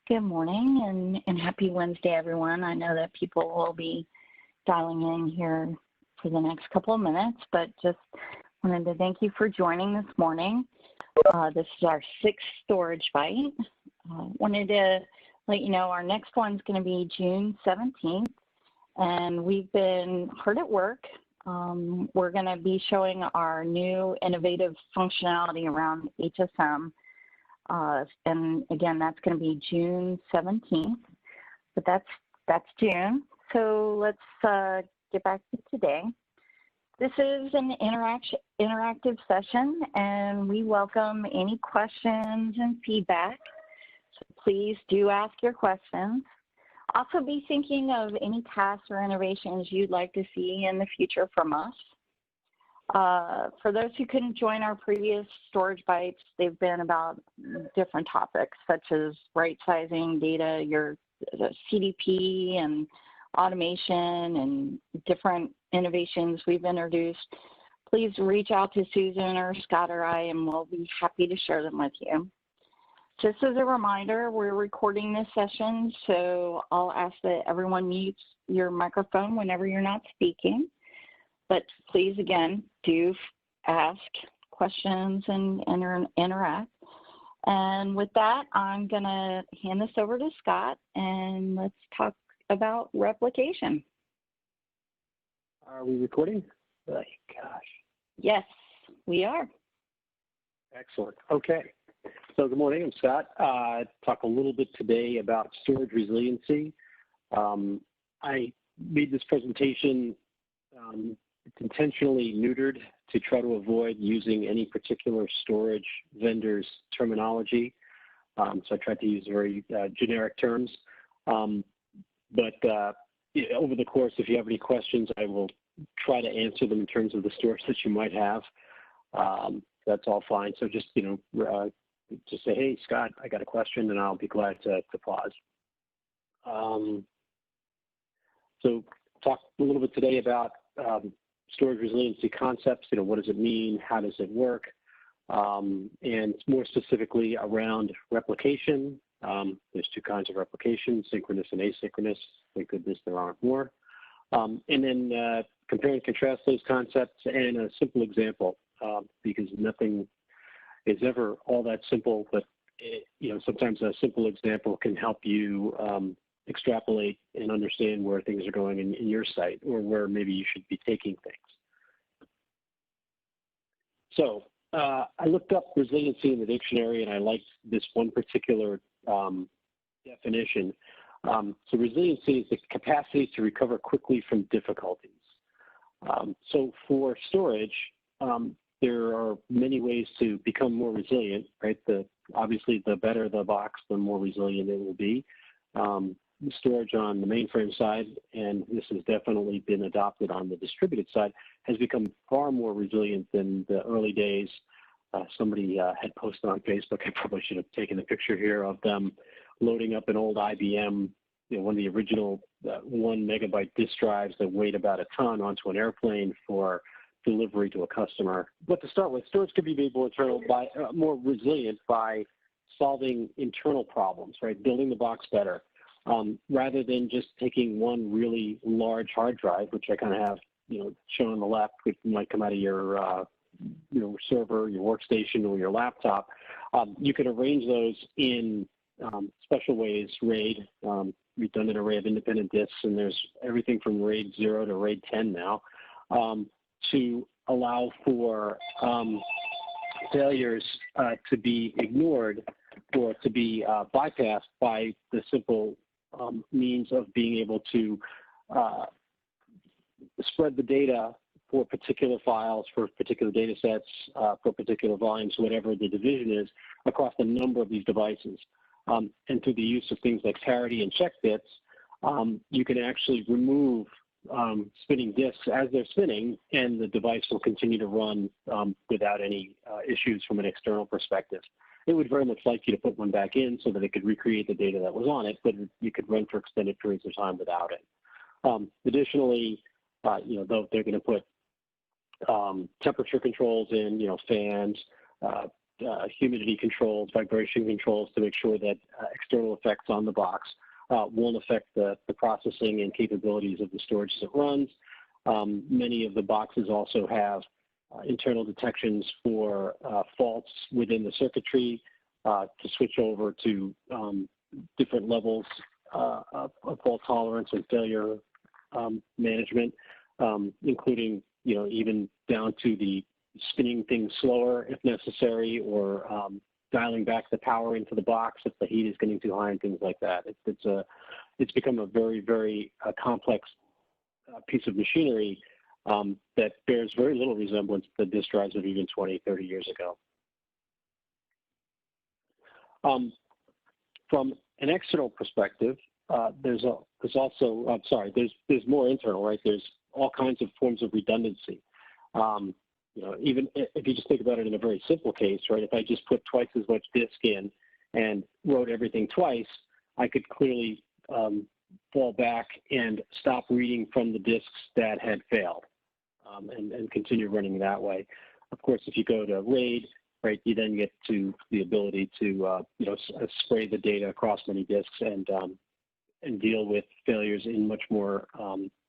Good morning and happy Wednesday, everyone. I know that people will be dialing in here for the next couple of minutes, but just wanted to thank you for joining this morning. This is our 6th Storage Byte. Wanted to let you know our next one's going to be June 17th, and we've been hard at work. We're going to be showing our new innovative functionality around HSM. And again, that's going to be June 17th, but that's June. So let's get back to today. This is an interactive session, and we welcome any questions and feedback. So please do ask your questions. Also be thinking of any tasks or innovations you'd like to see in the future from us. For those who couldn't join our previous Storage Bytes, they've been about different topics such as right-sizing data, your CDP and automation and different innovations we've introduced. Please reach out to Susan or Scott or I, and we'll be happy to share them with you. Just as a reminder, we're recording this session, so I'll ask that everyone mutes your microphone whenever you're not speaking. But please, again, do ask questions and interact. And with that, I'm going to hand this over to Scott, and let's talk about replication. Are we recording? Oh, gosh. Yes, we are. Excellent. Okay. So good morning. I'm Scott. Talk a little bit today about storage resiliency. I made this presentation it's intentionally neutered to try to avoid using any particular storage vendor's terminology. So I tried to use very generic terms. But over the course, if you have any questions, I will try to answer them in terms of the storage that you might have. That's all fine. So just, just say, hey, Scott, I got a question, and I'll be glad to pause. So talk a little bit today about storage resiliency concepts. What does it mean? How does it work? And more specifically around replication. There's two kinds of replication, synchronous and asynchronous. Thank goodness there aren't more. And then compare and contrast those concepts and a simple example, because nothing is ever all that simple, but sometimes a simple example can help you extrapolate and understand where things are going in your site or where maybe you should be taking things. So I looked up resiliency in the dictionary, and I liked this one particular definition. So resiliency is the capacity to recover quickly from difficulties. So for storage, there are many ways to become more resilient, right? Obviously, the better the box, the more resilient it will be. Storage on the mainframe side, and this has definitely been adopted on the distributed side, has become far more resilient than the early days. Somebody had posted on Facebook, I probably should have taken a picture here of them loading up an old IBM, one of the original 1 megabyte disk drives that weighed about a ton onto an airplane for delivery to a customer. But to start with, storage could be made more resilient by solving internal problems, right? Building the box better, rather than just taking one really large hard drive, which I kind of have, shown on the left, which might come out of your, server, your workstation, or your laptop. You can arrange those in special ways, RAID. We've done an array of independent disks, and there's everything from RAID 0 to RAID 10 now, to allow for failures to be ignored or to be bypassed by the simple means of being able to spread the data for particular files, for particular data sets, for particular volumes, whatever the division is, across a number of these devices. And through the use of things like parity and check bits, you can actually remove spinning disks as they're spinning, and the device will continue to run without any issues from an external perspective. It would very much like you to put one back in so that it could recreate the data that was on it, but you could run for extended periods of time without it. Additionally, they're going to put temperature controls in, fans, humidity controls, vibration controls to make sure that external effects on the box won't affect the processing and capabilities of the storage as it runs. Many of the boxes also have internal detections for faults within the circuitry to switch over to different levels of fault tolerance and failure management, including, even down to the spinning things slower if necessary, or dialing back the power into the box if the heat is getting too high and things like that. It's become a very, very complex piece of machinery that bears very little resemblance to the disk drives of even 20, 30 years ago. From an external perspective, there's more internal, right? There's all kinds of forms of redundancy. Even if you just think about it in a very simple case, right? If I just put twice as much disk in and wrote everything twice, I could clearly fall back and stop reading from the disks that had failed and continue running that way. Of course, if you go to RAID, right, you then get to the ability to spray the data across many disks and deal with failures in much more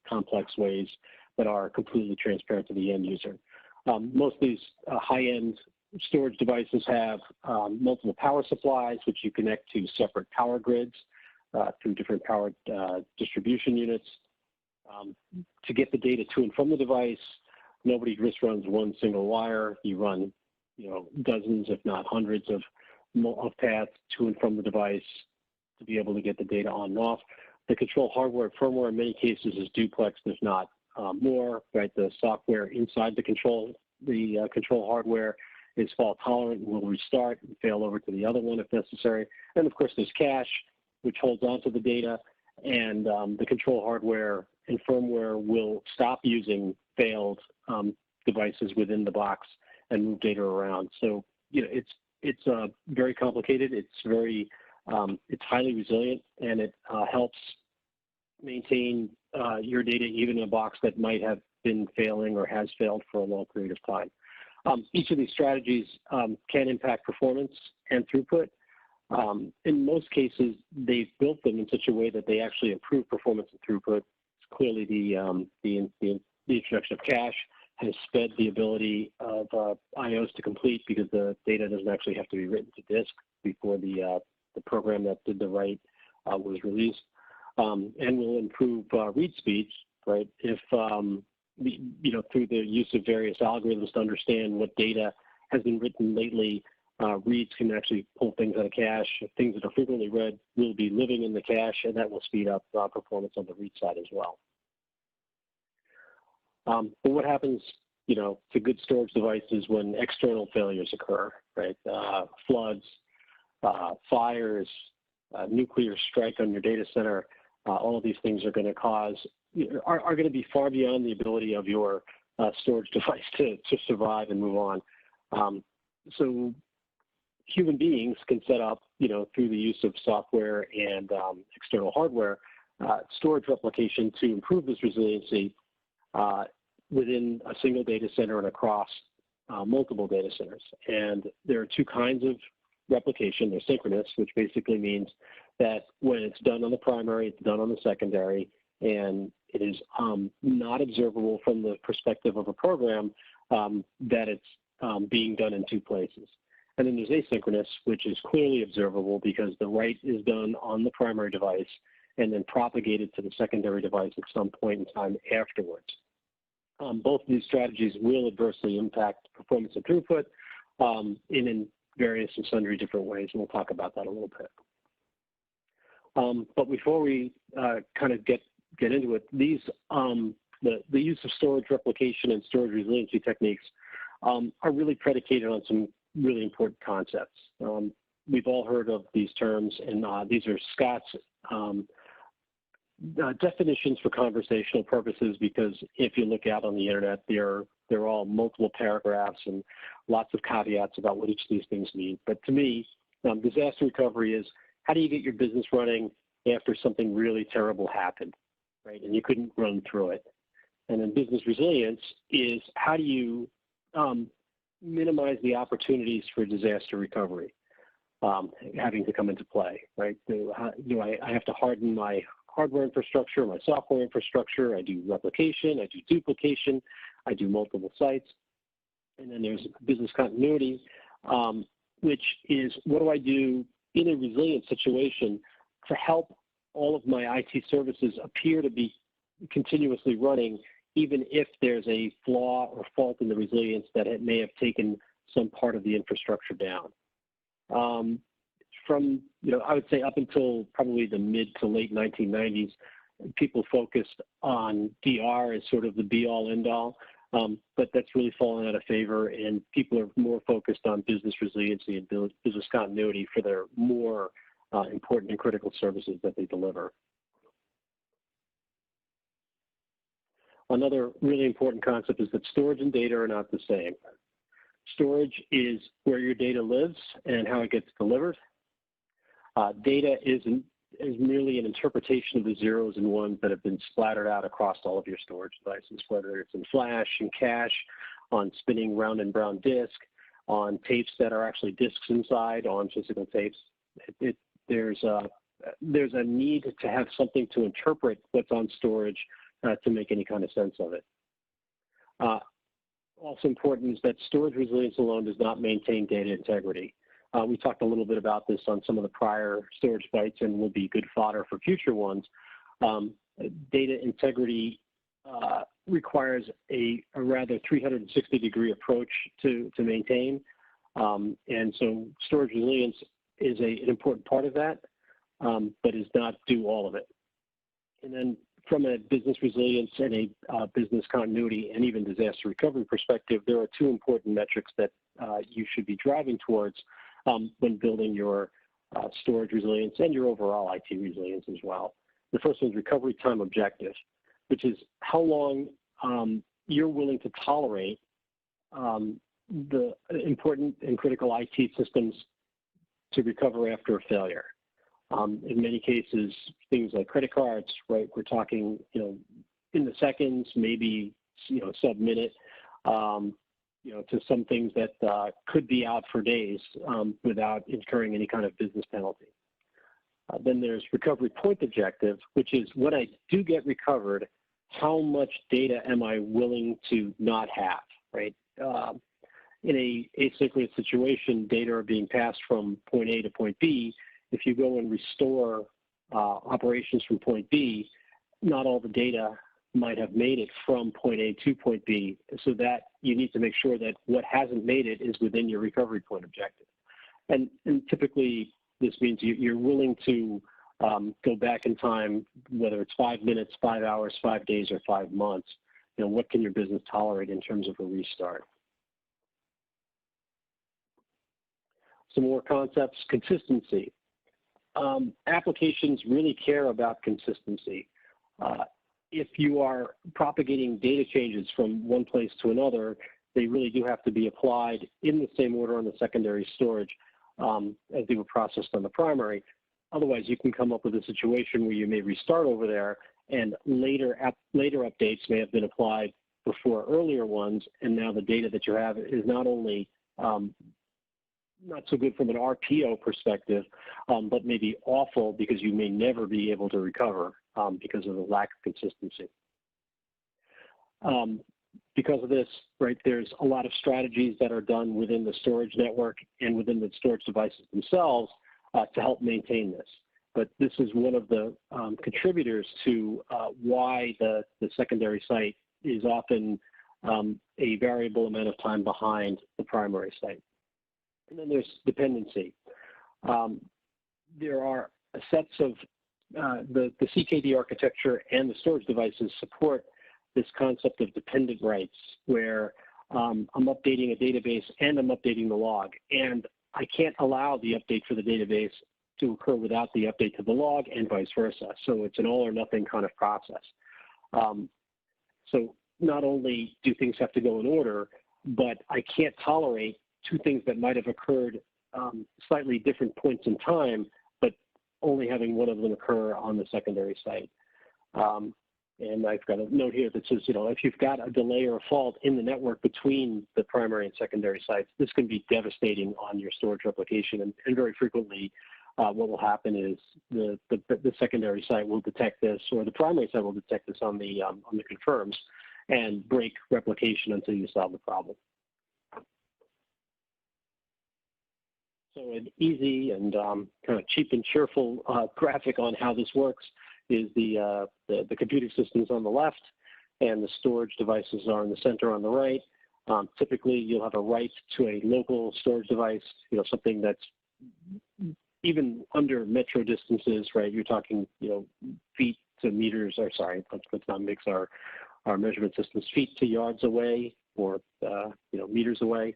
complex ways that are completely transparent to the end user. Most of these high-end storage devices have multiple power supplies, which you connect to separate power grids through different power distribution units. To get the data to and from the device, nobody just runs one single wire. You run, dozens, if not hundreds of paths to and from the device to be able to get the data on and off. The control hardware and firmware in many cases is duplex, if not more, right? The software inside the control hardware is fault tolerant and will restart and fail over to the other one if necessary. And of course, there's cache, which holds onto the data, and the control hardware and firmware will stop using failed devices within the box and move data around. So, it's very complicated. It's it's highly resilient, and it helps maintain your data even in a box that might have been failing or has failed for a long period of time. Each of these strategies can impact performance and throughput. In most cases, they've built them in such a way that they actually improve performance and throughput. Clearly, the introduction of cache has sped the ability of IOs to complete because the data doesn't actually have to be written to disk before the program that did the write was released, and will improve read speeds, right? If through the use of various algorithms to understand what data has been written lately, reads can actually pull things out of cache. Things that are frequently read will be living in the cache, and that will speed up performance on the read side as well. But what happens, to good storage devices when external failures occur, right? Floods, fires, nuclear strike on your data center, all of these things are going to are going to be far beyond the ability of your storage device to survive and move on. So human beings can set up, through the use of software and external hardware, storage replication to improve this resiliency within a single data center and across multiple data centers. And there are two kinds of replication. There's synchronous, which basically means that when it's done on the primary, it's done on the secondary, and it is not observable from the perspective of a program that it's being done in two places. And then there's asynchronous, which is clearly observable because the write is done on the primary device and then propagated to the secondary device at some point in time afterwards. Both of these strategies will adversely impact performance and throughput in various and sundry different ways, and we'll talk about that a little bit. But before we kind of get into it, these the use of storage replication and storage resiliency techniques are really predicated on some really important concepts. We've all heard of these terms, and these are Scott's definitions for conversational purposes, because if you look out on the internet, they're all multiple paragraphs and lots of caveats about what each of these things mean. But to me, disaster recovery is how do you get your business running after something really terrible happened, right? And you couldn't run through it. And then business resilience is how do you minimize the opportunities for disaster recovery having to come into play, right? I have to harden my hardware infrastructure, my software infrastructure, I do replication, I do duplication, I do multiple sites, and then there's business continuity, which is what do I do in a resilient situation to help all of my IT services appear to be continuously running, even if there's a flaw or fault in the resilience that it may have taken some part of the infrastructure down. From, I would say up until probably the mid to late 1990s, people focused on DR as sort of the be-all, end-all, but that's really fallen out of favor, and people are more focused on business resiliency and business continuity for their more important and critical services that they deliver. Another really important concept is that storage and data are not the same. Storage is where your data lives and how it gets delivered. Data is merely an interpretation of the zeros and ones that have been splattered out across all of your storage devices, whether it's in flash and cache, on spinning round and brown disk, on tapes that are actually disks inside, on physical tapes. There's a need to have something to interpret what's on storage to make any kind of sense of it. Also important is that storage resilience alone does not maintain data integrity. We talked a little bit about this on some of the prior Storage Bytes and will be good fodder for future ones. Data integrity requires a rather 360-degree approach to maintain. And so storage resilience is an important part of that, but does not do all of it. And then from a business resilience and a business continuity and even disaster recovery perspective, there are two important metrics that you should be driving towards when building your storage resilience and your overall IT resilience as well. The first one is recovery time objective, which is how long you're willing to tolerate the important and critical IT systems to recover after a failure. In many cases, things like credit cards, right? We're talking, in the seconds, maybe, sub-minute, to some things that could be out for days without incurring any kind of business penalty. Then there's recovery point objective, which is when I do get recovered, how much data am I willing to not have, right? In a asynchronous situation, data are being passed from point A to point B. If you go and restore operations from point B, not all the data might have made it from point A to point B, so that you need to make sure that what hasn't made it is within your recovery point objective. And typically, this means you're willing to go back in time, whether it's 5 minutes, 5 hours, 5 days, or 5 months. What can your business tolerate in terms of a restart? Some more concepts: consistency. Applications really care about consistency. If you are propagating data changes from one place to another, they really do have to be applied in the same order on the secondary storage as they were processed on the primary. Otherwise, you can come up with a situation where you may restart over there, and later updates may have been applied before earlier ones, and now the data that you have is not only not so good from an RPO perspective, but maybe awful because you may never be able to recover because of the lack of consistency. Because of this, right, there's a lot of strategies that are done within the storage network and within the storage devices themselves to help maintain this. But this is one of the contributors to why the secondary site is often a variable amount of time behind the primary site. And then there's dependency. There are sets of the CKD architecture and the storage devices support this concept of dependent rights, where I'm updating a database and I'm updating the log. And I can't allow the update for the database to occur without the update to the log, and vice versa. So it's an all or nothing kind of process. So not only do things have to go in order, but I can't tolerate two things that might have occurred slightly different points in time, but only having one of them occur on the secondary site. And I've got a note here that says, if you've got a delay or a fault in the network between the primary and secondary sites, this can be devastating on your storage replication. And very frequently, what will happen is the secondary site will detect this, or the primary site will detect this on the confirms, and break replication until you solve the problem. So an easy and kind of cheap and cheerful graphic on how this works is the computing systems on the left, and the storage devices are in the center on the right. Typically, you'll have a write to a local storage device, something that's even under metro distances, right? You're talking, feet to meters, or sorry, let's not mix our measurement systems, feet to yards away, or meters away,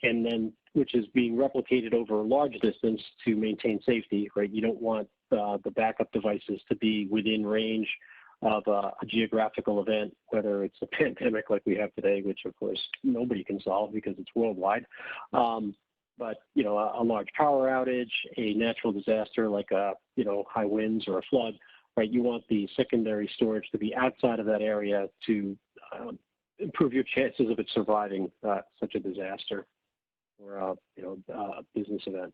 and then which is being replicated over a large distance to maintain safety, right? You don't want the backup devices to be within range of a geographical event, whether it's a pandemic like we have today, which of course nobody can solve because it's worldwide. But a large power outage, a natural disaster like high winds or a flood, right? You want the secondary storage to be outside of that area to improve your chances of it surviving such a disaster or a business event.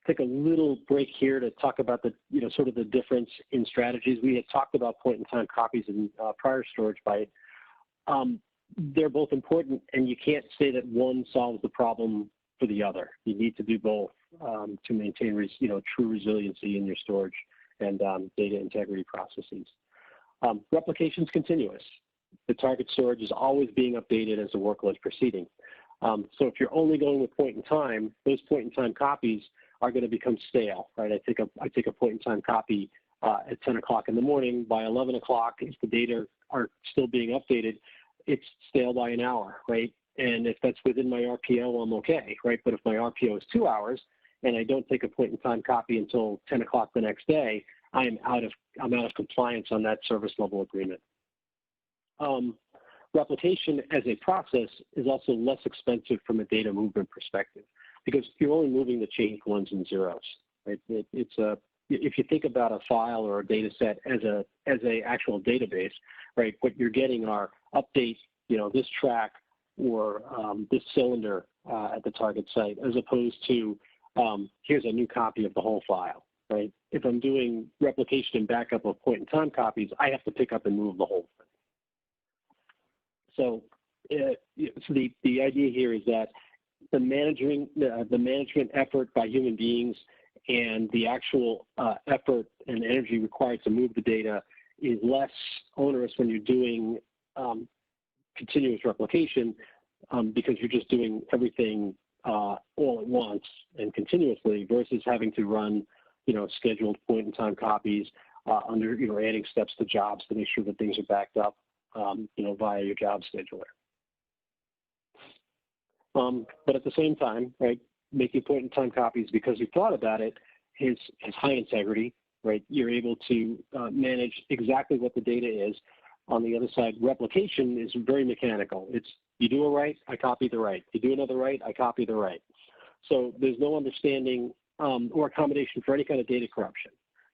Take a little break here to talk about the sort of the difference in strategies. We had talked about point-in-time copies in prior Storage Byte. They're both important, and you can't say that one solves the problem for the other. You need to do both to maintain true resiliency in your storage and data integrity processes. Replication is continuous. The target storage is always being updated as the workload is proceeding. So if you're only going with point-in-time, those point-in-time copies are going to become stale, right? I take a point-in-time copy at 10 o'clock in the morning. By 11 o'clock, if the data are still being updated, it's stale by an hour, right? And if that's within my RPO, I'm okay, right? But if my RPO is 2 hours and I don't take a point-in-time copy until 10 o'clock the next day, I'm out of compliance on that service level agreement. Replication as a process is also less expensive from a data movement perspective because you're only moving the changed ones and zeros. Right? If you think about a file or a data set as a actual database, right? What you're getting are updates, this track or this cylinder at the target site, as opposed to here's a new copy of the whole file. Right? If I'm doing replication and backup of point-in-time copies, I have to pick up and move the whole thing. So the idea here is that the management effort by human beings and the actual effort and energy required to move the data is less onerous when you're doing continuous replication because you're just doing everything all at once and continuously versus having to run scheduled point-in-time copies under adding steps to jobs to make sure that things are backed up via your job scheduler. But at the same time, right, making point-in-time copies because you thought about it has high integrity, right? You're able to manage exactly what the data is. On the other side, replication is very mechanical. It's you do a write, I copy the write. You do another write, I copy the write. So there's no understanding or accommodation for any kind of data corruption,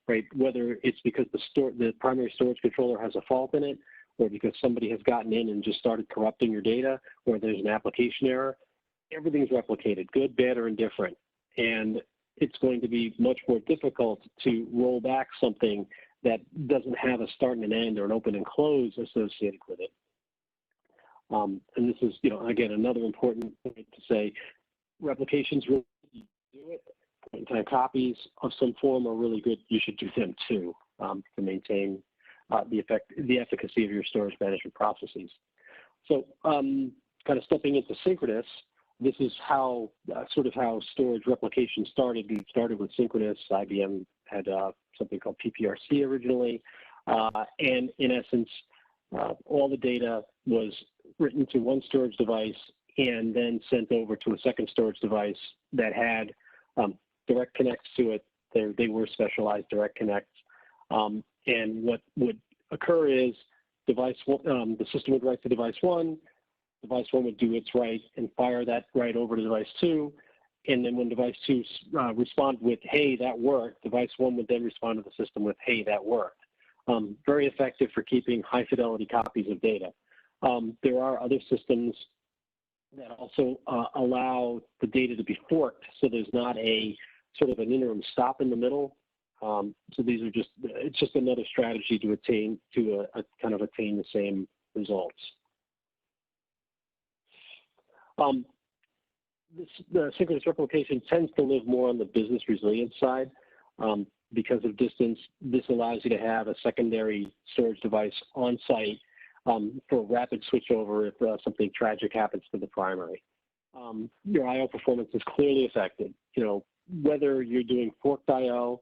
right? Whether it's because the primary storage controller has a fault in it, or because somebody has gotten in and just started corrupting your data, or there's an application error, everything's replicated, good, bad, or indifferent. And it's going to be much more difficult to roll back something that doesn't have a start and an end or an open and close associated with it. And this is, again, another important point to say, replications really do it. Point-in-time copies of some form are really good. You should do them too to maintain the efficacy of your storage management processes. So kind of stepping into synchronous, this is how sort of how storage replication started. We started with synchronous. IBM had something called PPRC originally. And in essence, all the data was written to one storage device and then sent over to a second storage device that had direct connects to it. They were specialized direct connects. And what would occur is the system would write to device one would do its write and fire that write over to device 2, and then when device 2 responded with, hey, that worked, device 1 would then respond to the system with, hey, that worked. Very effective for keeping high fidelity copies of data. There are other systems that also allow the data to be forked, so there's not a sort of an interim stop in the middle. So these are it's just another strategy to attain, kind of attain the same results. The synchronous replication tends to live more on the business resilience side. Because of distance, this allows you to have a secondary storage device on site for rapid switchover if something tragic happens to the primary. Your I/O performance is clearly affected. Whether you're doing forked I/O,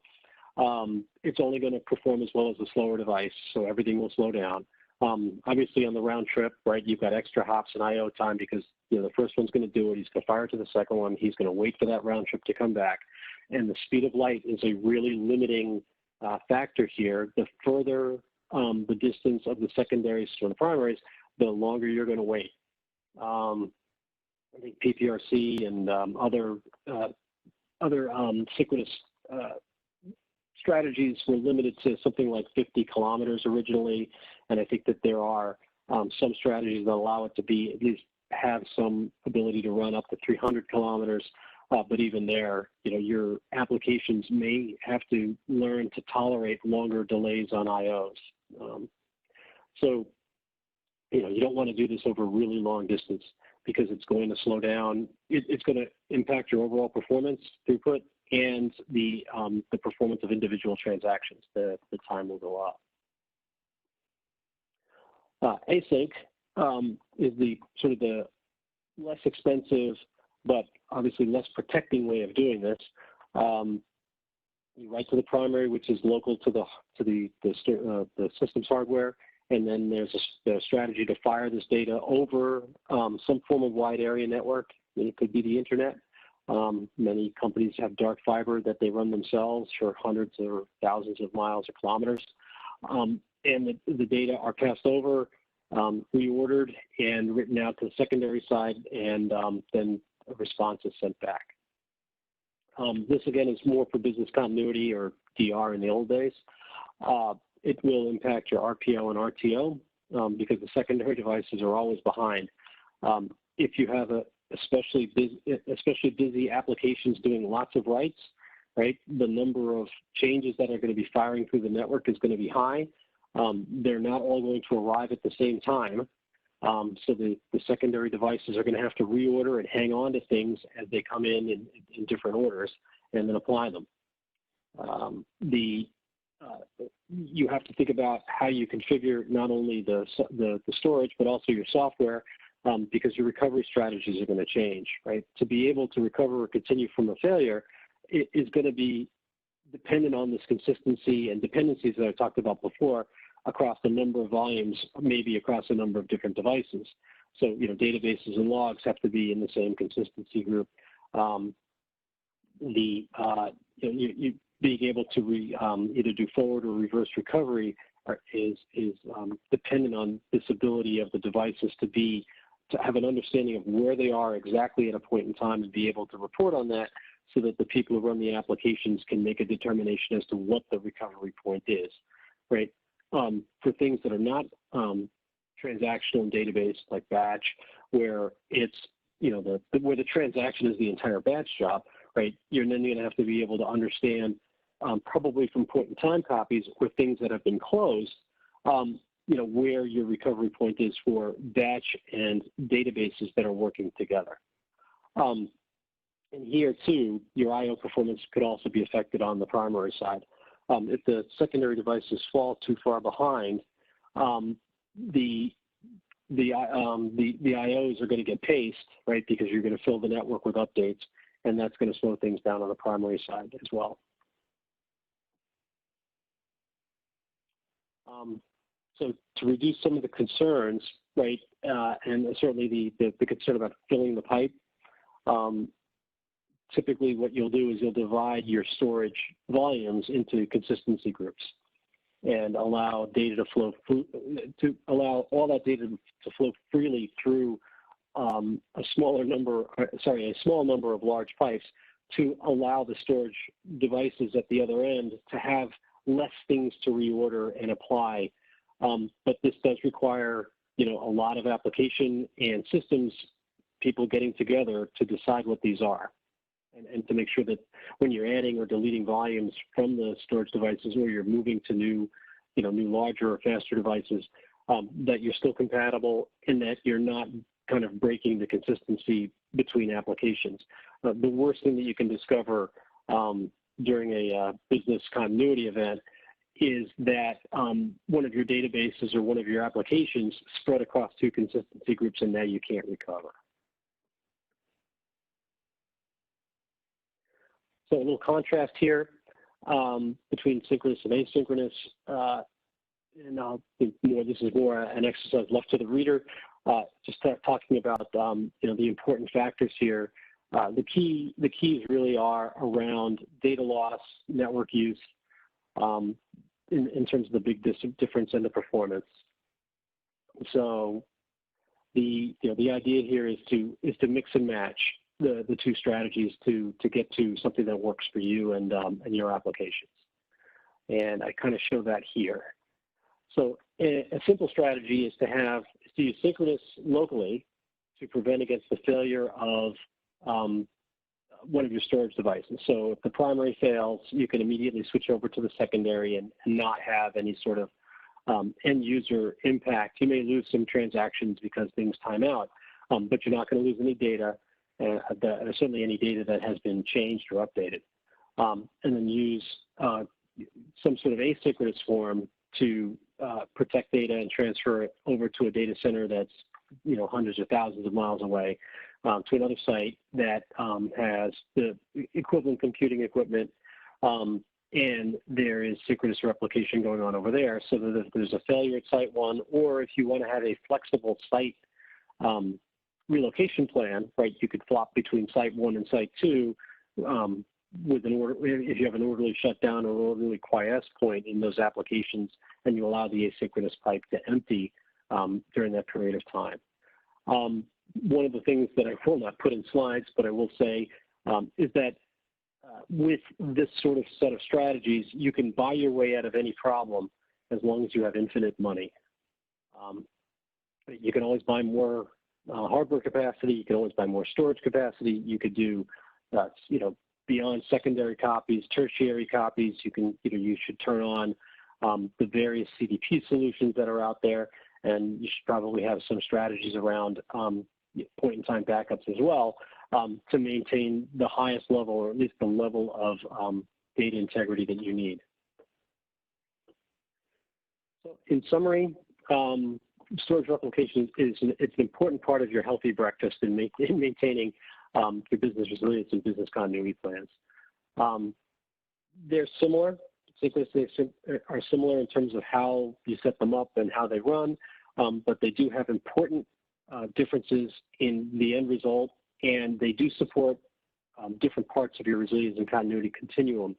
it's only going to perform as well as a slower device, so everything will slow down. Obviously, on the round trip, right, you've got extra hops and I/O time because the first one's going to do it. He's going to fire to the second one. He's going to wait for that round trip to come back. And the speed of light is a really limiting factor here. The further the distance of the secondaries from the primaries, the longer you're going to wait. I think PPRC and other synchronous strategies were limited to something like 50 kilometers originally, and I think that there are some strategies that allow it to be at least have some ability to run up to 300 kilometers. But even there, your applications may have to learn to tolerate longer delays on I/Os. So, you don't want to do this over really long distance because it's going to slow down. It's going to impact your overall performance, throughput, and the performance of individual transactions. The time will go up. Async is the sort of the less expensive but obviously less protecting way of doing this. You write to the primary, which is local to the system's hardware, and then there's a strategy to fire this data over some form of wide area network. It could be the internet. Many companies have dark fiber that they run themselves for hundreds or thousands of miles or kilometers. And the data are passed over, reordered, and written out to the secondary side, and then a response is sent back. This, again, is more for business continuity or DR in the old days. It will impact your RPO and RTO because the secondary devices are always behind. If you have especially busy applications doing lots of writes, right, the number of changes that are going to be firing through the network is going to be high. They're not all going to arrive at the same time. So the secondary devices are going to have to reorder and hang on to things as they come in different orders and then apply them. You have to think about how you configure not only the storage but also your software because your recovery strategies are going to change, right? To be able to recover or continue from a failure is going to be dependent on this consistency and dependencies that I talked about before across a number of volumes, maybe across a number of different devices. So, databases and logs have to be in the same consistency group. Being able to either do forward or reverse recovery is dependent on this ability of the devices to have an understanding of where they are exactly at a point in time and be able to report on that so that the people who run the applications can make a determination as to what the recovery point is, right? For things that are not transactional and database like batch, where it's where the transaction is the entire batch job, right? You're then going to have to be able to understand probably from point in time copies or things that have been closed, where your recovery point is for batch and databases that are working together. And here too, your I/O performance could also be affected on the primary side. If the secondary devices fall too far behind, the IOs are going to get paced, right, because you're going to fill the network with updates, and that's going to slow things down on the primary side as well. So to reduce some of the concerns, right, and certainly the concern about filling the pipe, typically what you'll do is you'll divide your storage volumes into consistency groups and allow data to flow allow all that data to flow freely through a small number of large pipes to allow the storage devices at the other end to have less things to reorder and apply. But this does require, a lot of application and systems people getting together to decide what these are, and to make sure that when you're adding or deleting volumes from the storage devices, or you're moving to new larger or faster devices, that you're still compatible and that you're not kind of breaking the consistency between applications. The worst thing that you can discover during a business continuity event is that one of your databases or one of your applications spread across two consistency groups, and now you can't recover. So a little contrast here between synchronous and asynchronous. And I'll think this is more an exercise left to the reader. Just start talking about the important factors here. The keys really are around data loss, network use, in terms of the big difference in the performance. So the idea here is to mix and match the two strategies to get to something that works for you and your applications. And I kind of show that here. So a simple strategy is to use synchronous locally to prevent against the failure of one of your storage devices. So if the primary fails, you can immediately switch over to the secondary and not have any sort of end user impact. You may lose some transactions because things time out, but you're not going to lose any data, certainly any data that has been changed or updated. And then use some sort of asynchronous form to protect data and transfer it over to a data center that's hundreds or thousands of miles away, to another site that has the equivalent computing equipment, and there is synchronous replication going on over there, so that if there's a failure at site one, or if you want to have a flexible site relocation plan, right, you could flop between site one and site two with an order, if you have an orderly shutdown or orderly quiesce point in those applications, and you allow the asynchronous pipe to empty during that period of time. One of the things that I will not put in slides, but I will say, is that with this sort of set of strategies, you can buy your way out of any problem as long as you have infinite money. You can always buy more hardware capacity. You can always buy more storage capacity. You could do, beyond secondary copies, tertiary copies. You should turn on the various CDP solutions that are out there, and you should probably have some strategies around point-in-time backups as well, to maintain the highest level, or at least the level of data integrity that you need. So in summary, storage replication it's an important part of your healthy breakfast in maintaining your business resilience and business continuity plans. They're similar. Synchronous are similar in terms of how you set them up and how they run, but they do have important differences in the end result, and they do support different parts of your resilience and continuity continuum,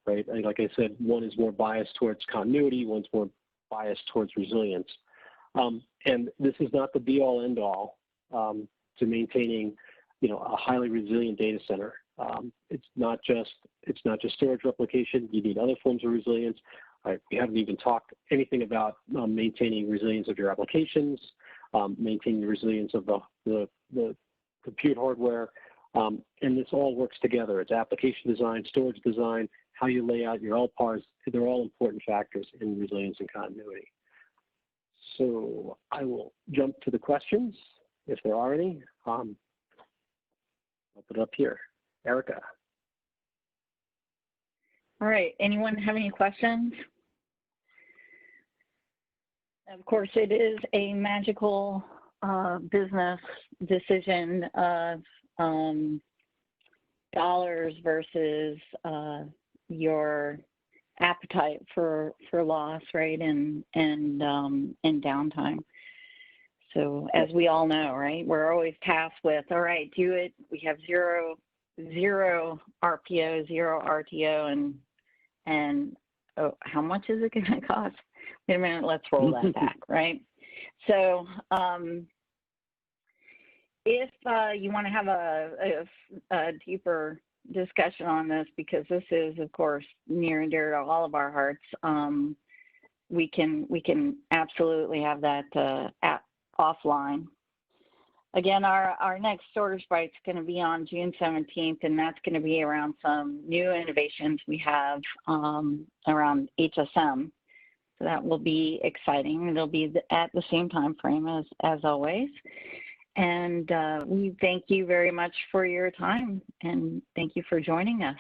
right? And like I said, one is more biased towards continuity, one's more biased towards resilience. And this is not the be-all, end-all to maintaining, a highly resilient data center. It's not just storage replication. You need other forms of resilience. We haven't even talked anything about maintaining resilience of your applications, maintaining the resilience of the compute hardware, and this all works together. It's application design, storage design, how you lay out your LPARs. They're all important factors in resilience and continuity. So I will jump to the questions, if there are any. I'll put it up here. Erica. All right, anyone have any questions? Of course, it is a magical business decision of dollars versus your appetite for loss, right, and downtime. So as we all know, right, we're always tasked with, all right, do it. We have zero RPO, zero RTO, and oh, how much is it going to cost? Wait a minute, let's roll that back, right? So If you want to have a deeper discussion on this, because this is, of course, near and dear to all of our hearts, we can absolutely have that offline. Again, our next Storage Byte is going to be on June 17th, and that's going to be around some new innovations we have around HSM. So that will be exciting. It'll be at the same time frame as always. And we thank you very much for your time, and thank you for joining us.